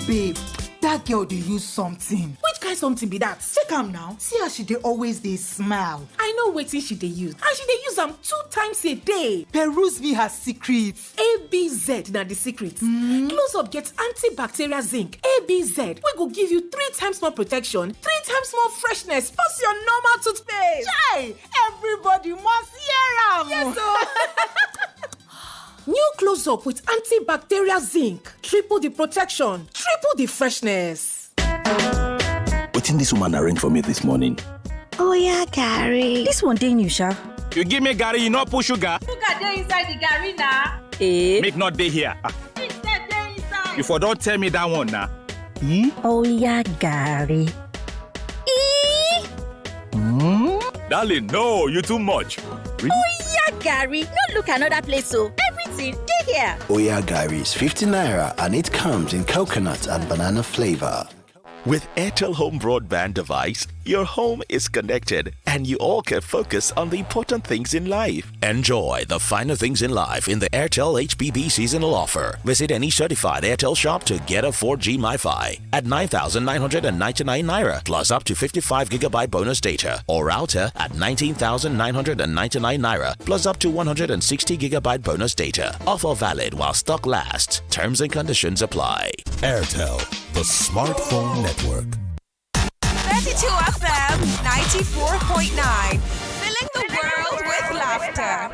Babe, that girl dey use something. Which kind something be that? Check am now. See how she dey always dey smile. I know wetin she dey use. And she dey use am 2 times a day. Peruse me her secrets. ABZ na the secret. Close up get antibacterial zinc. ABZ wey go give you 3 times more protection, 3 times more freshness pass your normal toothpaste. Chai! Everybody must hear am. Yes, New Close Up with antibacterial zinc. Triple the protection, triple the freshness. Wetin this woman arrange for me this morning? Oh yeah, Gary. This one dey new, sha. You give me Gary, you not put sugar. Sugar dey inside the Gary na. Make not dey here. It dey inside. You for don't tell me that one now. Oh yeah, Gary. Darling, no, you too much. Really? Oh yeah, Gary. No look another place so. Everything dey here. Oh yeah, Gary is 50 naira and it comes in coconut and banana flavor. With INT'L Home Broadband device, your home is connected and you all can focus on the important things in life. Enjoy the finer things in life in the INT'L HBB seasonal offer. Visit any certified INT'L shop to get a 4G MiFi at 9,999 naira plus up to 55 gigabyte bonus data, or router at 19,999 naira plus up to 160 gigabyte bonus data. Offer valid while stock lasts. Terms and conditions apply. INT'L, the smartphone network. 32 FM 94.9, filling the world with laughter.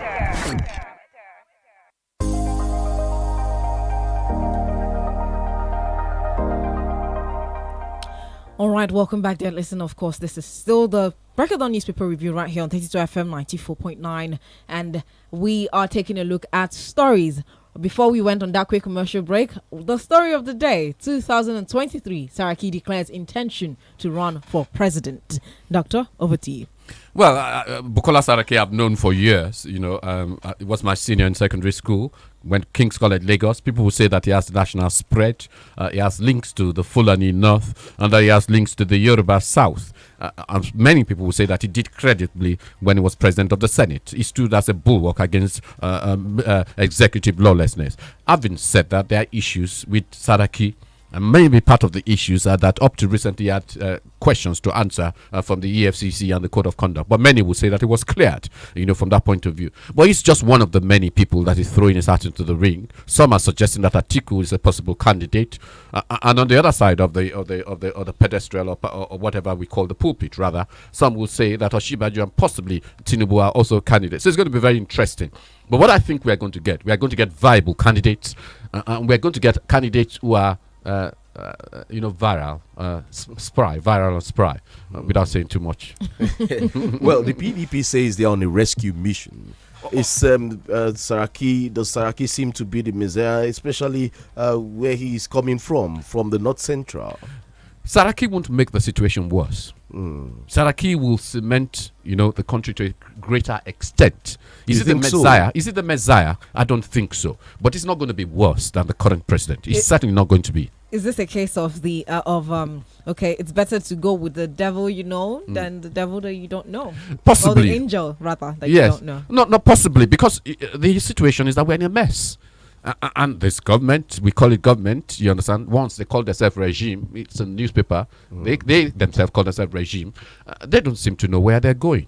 All right, welcome back, dear listener. Of course, this is still the Break Down Newspaper Review right here on 32 FM 94.9, and we are taking a look at stories. Before we went on that quick commercial break, the story of the day, 2023, Saraki declares intention to run for president. Doctor, over to you. Well, Bukola Saraki I've known for years. It was my senior in secondary school. Went King's College, Lagos. People will say that he has national spread. He has links to the Fulani North, and that he has links to the Yoruba South. And many people will say that he did creditably when he was president of the Senate. He stood as a bulwark against executive lawlessness. Having said that, there are issues with Saraki. And maybe part of the issues are that up to recently he had questions to answer from the EFCC and the Code of Conduct. But many would say that it was cleared, from that point of view. But he's just one of the many people that is throwing his hat into the ring. Some are suggesting that Atiku is a possible candidate. And on the other side of the pedestal or whatever we call the pulpit, rather, some will say that Osinbajo and possibly Tinubu are also candidates. So it's going to be very interesting. But what I think we are going to get viable candidates. And we're going to get candidates who are viral and spry, without saying too much. Well, the PDP says they're on a rescue mission. Does Saraki seem to be the messiah, especially where he's coming from the North Central? Saraki won't make the situation worse. Saraki will cement, the country to a greater extent. Is it the Messiah? So? Is it the Messiah? I don't think so. But it's not going to be worse than the current president. It's certainly not going to be. Is this a case of it's better to go with the devil than the devil that you don't know? Possibly. Or the angel, rather, that you don't know. Not possibly, because the situation is that we're in a mess. And this government, we call it government, you understand? Once they call themselves regime, it's a newspaper, they themselves call themselves regime. They don't seem to know where they're going.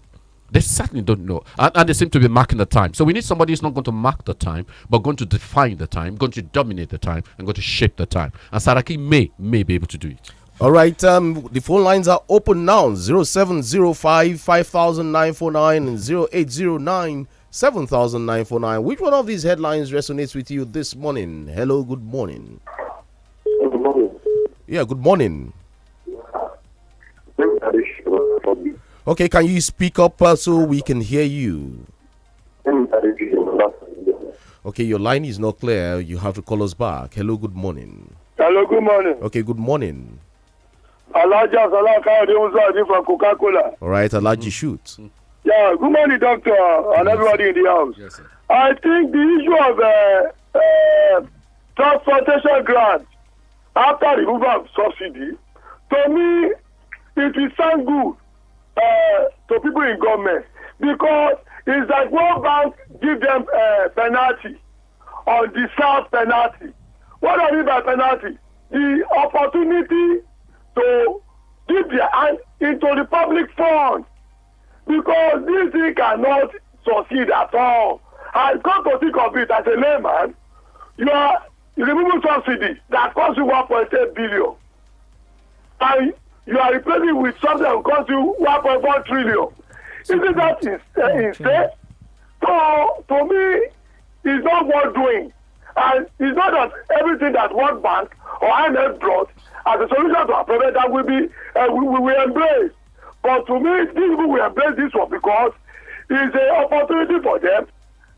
They certainly don't know. And they seem to be marking the time. So we need somebody who's not going to mark the time, but going to define the time, going to dominate the time, and going to shape the time. And Saraki may be able to do it. All right, the phone lines are open now. 0705 5949 and 0809 7949. Which one of these headlines resonates with you this morning? Hello, good morning. Good morning. Yeah, good morning. Okay, can you speak up so we can hear you? Okay, your line is not clear. You have to call us back. Hello, good morning. Hello, good morning. Okay, good morning. Alaja Salah from Coca-Cola. All right, Alaji, shoot. Yeah, good morning, doctor, and everybody in the house. Yes, sir. I think the issue of transportation grant after removal of subsidy, to me, it will sound good to people in government, because it's like one bank give them penalty or deserved penalty. What I mean by penalty? The opportunity to dip their hand into the public fund, because this thing cannot succeed at all. And come to think of it as a layman, you are removing subsidy that costs you 1.8 billion, and you are replacing with something that will cost you 1.4 trillion. Isn't that insane? So, to me, it's not worth doing. And it's not that everything that World Bank or INT'L brought as a solution to our problem that will be we will embrace. But to me, these people will embrace this one because it's an opportunity for them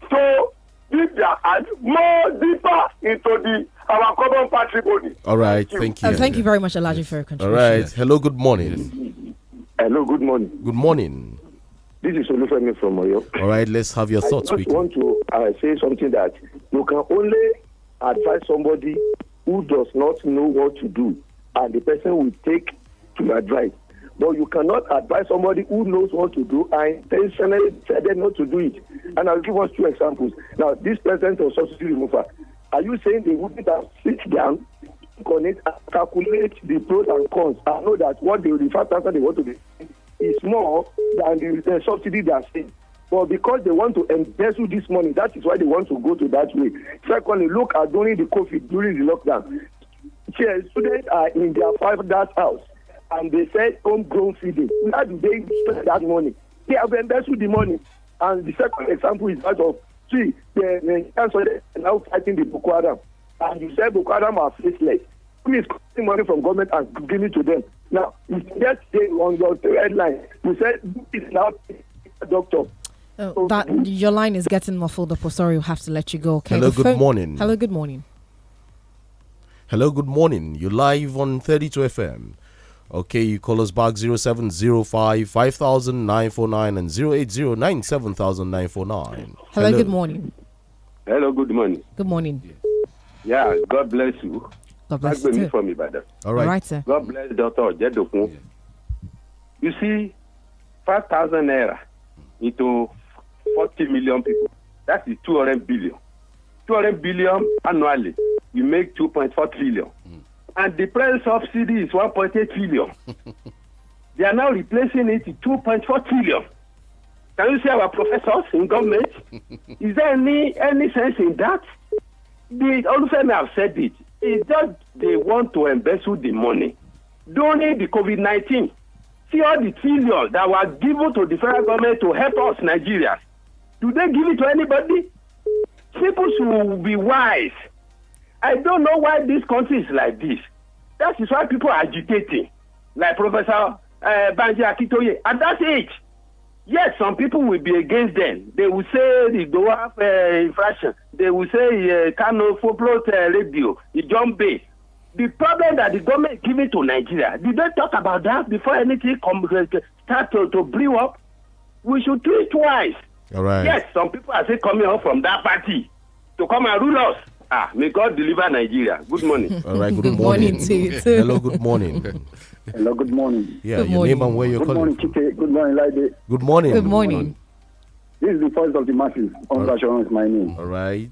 to dip their hand more deeper into our common patrimony. All right, thank you. Thank you very much, Elijah, for your All contribution. right, hello, good morning. Hello, good morning. Good morning. This is Olufemi from Oyo. All right, let's have your thoughts. I just want to say something that you can only advise somebody who does not know what to do, and the person will take to advice. But you cannot advise somebody who knows what to do and intentionally decided not to do it. And I'll give us 2 examples. Now, this president of subsidy remover, are you saying they wouldn't have sit down, connect, and calculate the pros and cons, and know that what the fact answer they want to do is more than the subsidy they are saying? But because they want to embezzle this money, that is why they want to go to that way. Secondly, look at during the COVID, during the lockdown. Students are in their father's house, and they said homegrown feeding. How do they spend that money? They have embezzled the money. And the second example is that of, the answer now fighting the Boko Haram. And you said Boko Haram are faceless. Who is collecting money from government and giving it to them? Now, yesterday on your headline, you said it's now a doctor. That your line is getting muffled up. Sorry, we'll have to let you go. Okay. Hello, good morning. Hello, good morning. Hello, good morning. You're live on 32 FM. Okay, you call us back 0705 5949 and 0809 7949. Hello, good morning. Hello, good morning. Good morning. Yeah, God bless you. God bless you. From Ibadan. All right. All right, sir. God bless Dr. Jedokun. You see, 5,000 naira into 40 million people. That is 200 billion. 200 billion annually. You make 2.4 trillion. And the present subsidy is 1.8 trillion. They are now replacing it to 2.4 trillion. Can you see our professors in government? Is there any sense in that? The Olufemi have said it. It's just they want to embezzle the money. During the COVID-19, see all the trillions that were given to the federal government to help us, Nigerians. Do they give it to anybody? People should be wise. I don't know why this country is like this. That is why people are agitating. Like Professor Banji Akitoye. At that age, yes, some people will be against them. They will say they don't have infraction. They will say Kano Foplot radio, Ijombe. The problem that the government is giving to Nigeria, did they talk about that before anything start to brew up? We should do it twice. All right. Yes, some people are still coming out from that party to come and rule us. May God deliver Nigeria. Good morning. All right, good morning to you too. Hello, good morning. Hello, good morning. Yeah, Good your morning. name and where you're Good calling morning, from. Chike. Good morning, Lide. Good morning. Good morning. This is the voice of the masses. Congratulations, is my name. All right.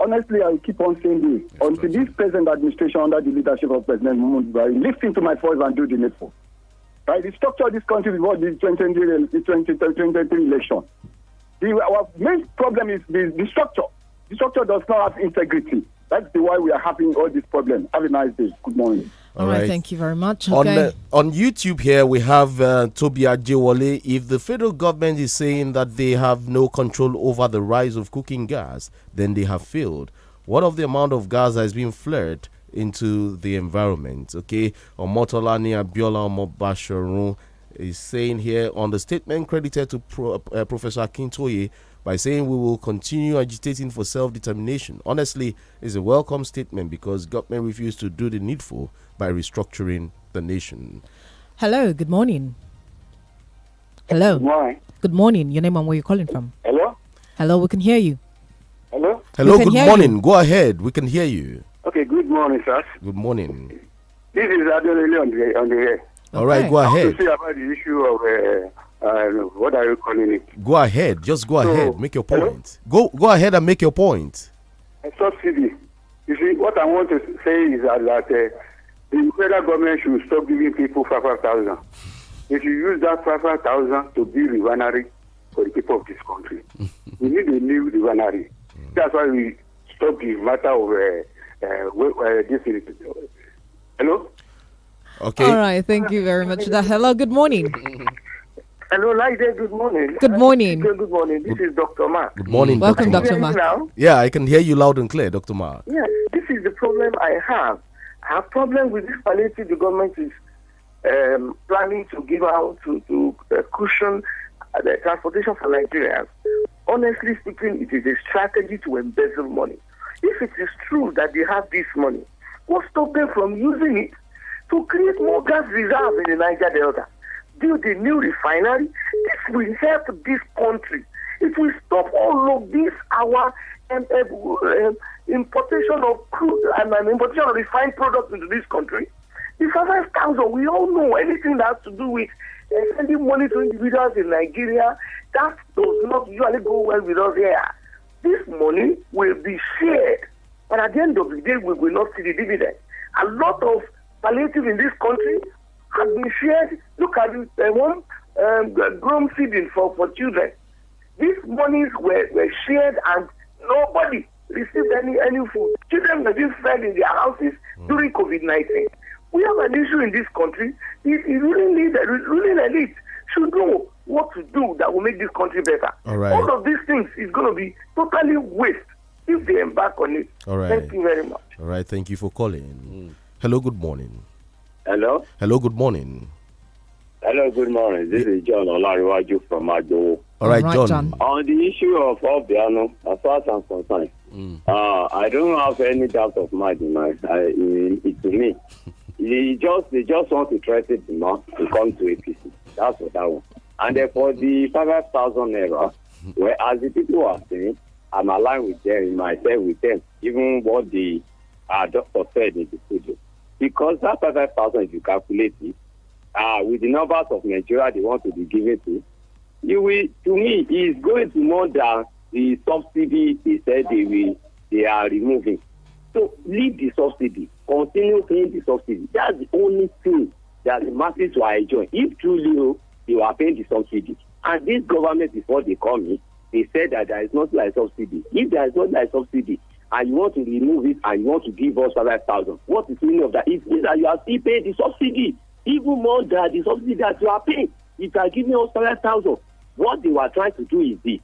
Honestly, I will keep on saying this. Until this present administration under the leadership of President Muhammadu Buhari listen to my voice and do the needful. Right? The structure of this country before the 2023 election. Our main problem is the structure. The structure does not have integrity. That's why we are having all these problems. Have a nice day. Good morning. All right, thank you very much. Okay. On YouTube here, we have Toby Ajewole. If the federal government is saying that they have no control over the rise of cooking gas, then they have failed. What of the amount of gas that is being flared into the environment? Okay, Omotolani Abiola Omobasharun is saying here on the statement credited to Professor Akintoye by saying we will continue agitating for self-determination. Honestly, it's a welcome statement because government refused to do the needful by restructuring the nation. Hello, good morning. Hello. Good morning. Good morning. Your name and where you're calling from. Hello? Hello, we can hear you. Hello? Hello, We can good hear morning. you. Go ahead. We can hear you. Okay, good morning, sir. Good morning. This is Adolele on the air. All right, go I want ahead. to say about the issue of what are you calling it? Go ahead. Just go So, ahead. Make your point. Go ahead and make your point. A subsidy. You see, what I want to say is that the federal government should stop giving people 5,000. If you use that 5,000 to build refinery for the people of this country, we need a new refinery. That's why we stop the matter of this. Hello? Okay. All right. Thank you very much for that. Hello. Good morning. Hello, Laide. Good morning. Good morning. Good morning. This is Dr. Mark. Good morning, Welcome, Dr. Dr. Mark. Mark. Now? Yeah, I can hear you loud and clear, Dr. Mark. Yes, this is the problem I have. I have problem with this palliative the government is planning to give out to cushion the transportation for Nigerians. Honestly speaking, it is a strategy to embezzle money. If it is true that they have this money, what stops them from using it to create more gas reserve in the Niger Delta? Build a new refinery. This will help this country. It will stop all of this, our importation of crude and importation of refined products into this country. The 5,000, we all know anything that has to do with sending money to individuals in Nigeria, that does not usually go well with us here. This money will be shared, and at the end of the day, we will not see the dividend. A lot of palliative in this country has been shared. Look at one grown feeding for children. These monies were shared and nobody received any food. Children were being fed in their houses during COVID-19. We have an issue in this country. The ruling elite should know what to do that will make this country better. All right. All of these things is going to be totally waste if they embark on it. All right. Thank you very much. All right. Thank you for calling. Hello. Good morning. Hello. Hello. Good morning. Hello. Good morning. This is John Olariwaju from Ajo. All right, John. On the issue of Obiano, as far as I'm concerned, I don't have any doubt of mind in to me. They just want to threaten the man to come to APC. That's what that one. And then for the 5,000 naira, where as the people are saying, I'm aligned with them, myself with them, even what the doctor said in the studio. Because that 5,000, if you calculate it, with the numbers of Nigeria they want to be given to, to me, is going to more than the subsidy they said they are removing. So leave the subsidy, continue paying the subsidy. That's the only thing that the masses will enjoy. If truly they were paying the subsidy, and this government before they come in, they said that there is nothing like subsidy. If there is nothing like subsidy, and you want to remove it and you want to give us 5,000, what is the meaning of that? It means that you are still paying the subsidy, even more than the subsidy that you are paying. If you are giving us 5,000, what they were trying to do is this.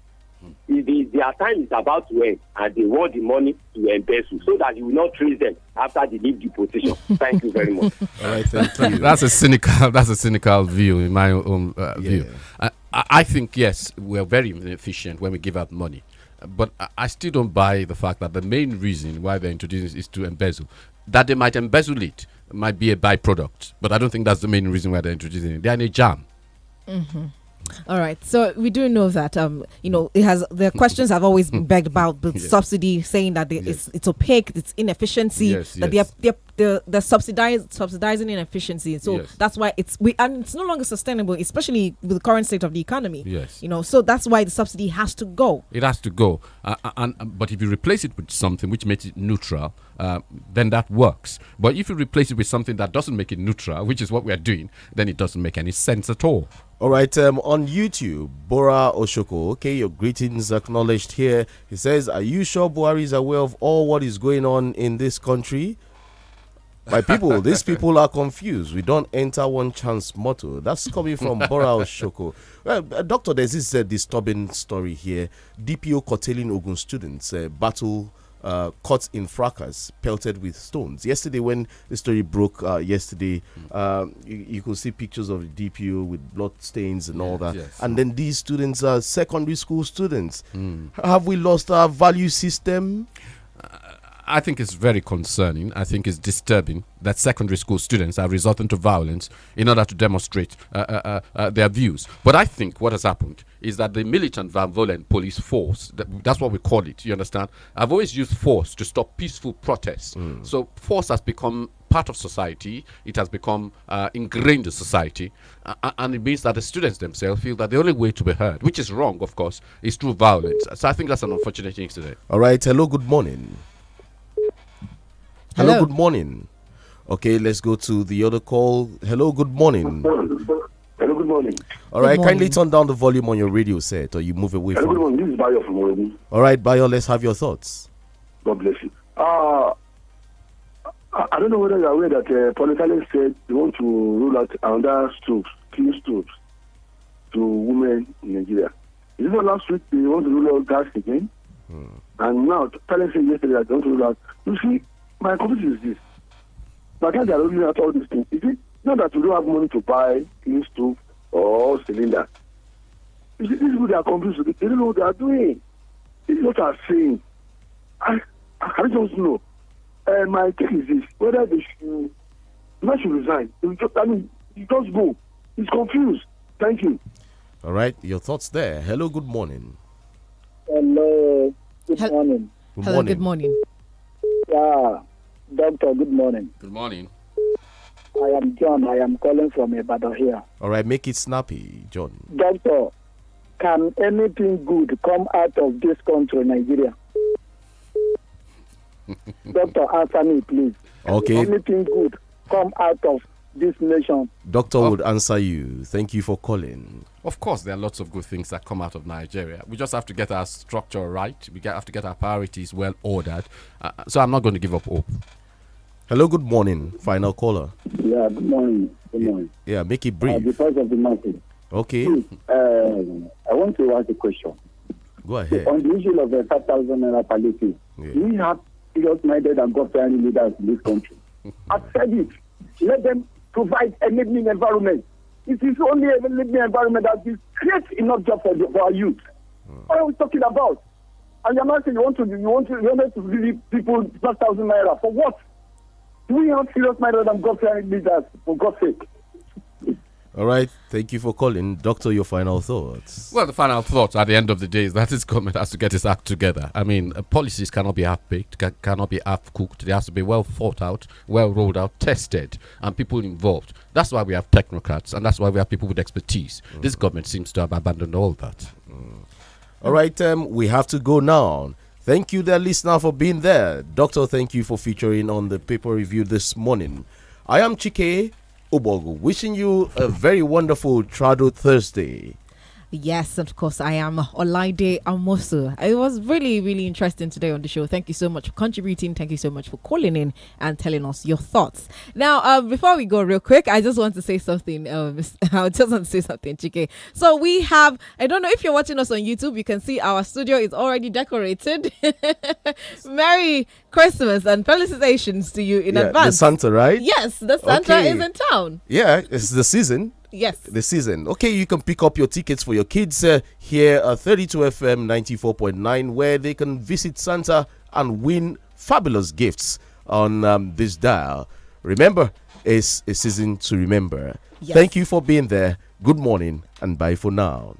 Their time is about to end, and they want the money to embezzle so that you will not trace them after they leave the position. Thank you very much. All right, thank you. That's a cynical view, in my own view. I think yes, we're very efficient when we give out money, but I still don't buy the fact that the main reason why they're introducing this is to embezzle. That they might embezzle it might be a byproduct, but I don't think that's the main reason why they're introducing it. They're in a jam. Mm-hmm. All right, so we do know that the questions have always been begged about the subsidy, saying that it's opaque, it's inefficiency, they're subsidizing inefficiency. So that's why it's no longer sustainable, especially with the current state of the economy. Yes, so that's why the subsidy has to go. It has to go, but if you replace it with something which makes it neutral, then that works. But if you replace it with something that doesn't make it neutral, which is what we are doing, then it doesn't make any sense at all. All right, on YouTube, Bora Oshoko, okay, your greetings acknowledged here. He says, are you sure Buhari is aware of all what is going on in this country? My people, these people are confused. We don't enter one chance motto. That's coming from Bora Oshoko. Well, Doctor, there's this disturbing story here. DPO curtailing Ogun students, battle caught in fracas, pelted with stones. Yesterday, when the story broke, you could see pictures of the DPO with blood stains and all that. Yes. And then these students are secondary school students. Have we lost our value system? I think it's very concerning. I think it's disturbing that secondary school students are resorting to violence in order to demonstrate their views. But I think what has happened is that the militant violent police force, that's what we call it, you understand? I've always used force to stop peaceful protests. So force has become part of society. It has become ingrained in society. And it means that the students themselves feel that the only way to be heard, which is wrong, of course, is through violence. So I think that's an unfortunate incident. All right. Hello, good morning. Hello, good morning. Okay, let's go to the other call. Hello, good morning. Hello, good morning. All right, kindly turn down the volume on your radio set, or you move away Hello, from good it. morning. This is Bayo from Oregon. All right, Bayo, let's have your thoughts. God bless you. I don't know whether you're aware that Polytechnic said they want to rule out another clean stoves to women in Nigeria. Is it not last week they want to rule out gas again? And now, Talent said yesterday that they want to rule out. You see, my question is this. By the time they are ruling out all these things, is it not that we don't have money to buy clean stove or cylinder? You see, these people they are confused. They don't know what they are doing. This is what I'm saying. I just want to know. My take is this: whether they should resign. You just go. He's confused. Thank you. All right, your thoughts there. Hello, good morning. Hello, good morning. Hello, good morning. Yeah, doctor, good morning. Good morning. I am John. I am calling from Ibadan here. All right, make it snappy, John. Doctor, can anything good come out of this country, Nigeria? Doctor, answer me, please. Okay. Anything good come out of this nation? Doctor would answer you. Thank you for calling. Of course, there are lots of good things that come out of Nigeria. We just have to get our structure right. Have to get our priorities well ordered. So I'm not going to give up hope. Hello, good morning. Final caller. Yeah, good morning. Good morning. Yeah, make it brief. Because of the market. Okay. I want to ask a question. Go ahead. On the issue of the 5,000 naira per litre, we have serious-minded and God-fearing leaders in this country. I've said it. Let them provide a enabling environment. It is only a enabling environment that will create enough job for our youth. What are we talking about? And you're not saying you want to give people 5,000 naira for what? Do we have serious-minded and God-fearing leaders, for God's sake? All right. Thank you for calling. Doctor, your final thoughts. Well, the final thought at the end of the day is that this government has to get its act together. I mean, policies cannot be half-baked, cannot be half-cooked. They have to be well thought out, well rolled out, tested, and people involved. That's why we have technocrats, and that's why we have people with expertise. This government seems to have abandoned all that. All right, we have to go now. Thank you, dear listener, for being there. Doctor, thank you for featuring on the paper review this morning. I am Chike Obogu, wishing you a very wonderful Trado Thursday. Yes, of course, I am Olaide Amosu. It was really, really interesting today on the show. Thank you so much for contributing. Thank you so much for calling in and telling us your thoughts. Now, before we go real quick, I just want to say something. Chike. So we have, I don't know if you're watching us on YouTube, you can see our studio is already decorated. Merry Christmas and felicitations to you in advance. The Santa, right? Yes, the Santa is in town. Yeah, it's the season. Yes. The season. Okay, you can pick up your tickets for your kids here at 32 FM 94.9, where they can visit Santa and win fabulous gifts on this dial. Remember, it's a season to remember. Yes. Thank you for being there. Good morning and bye for now.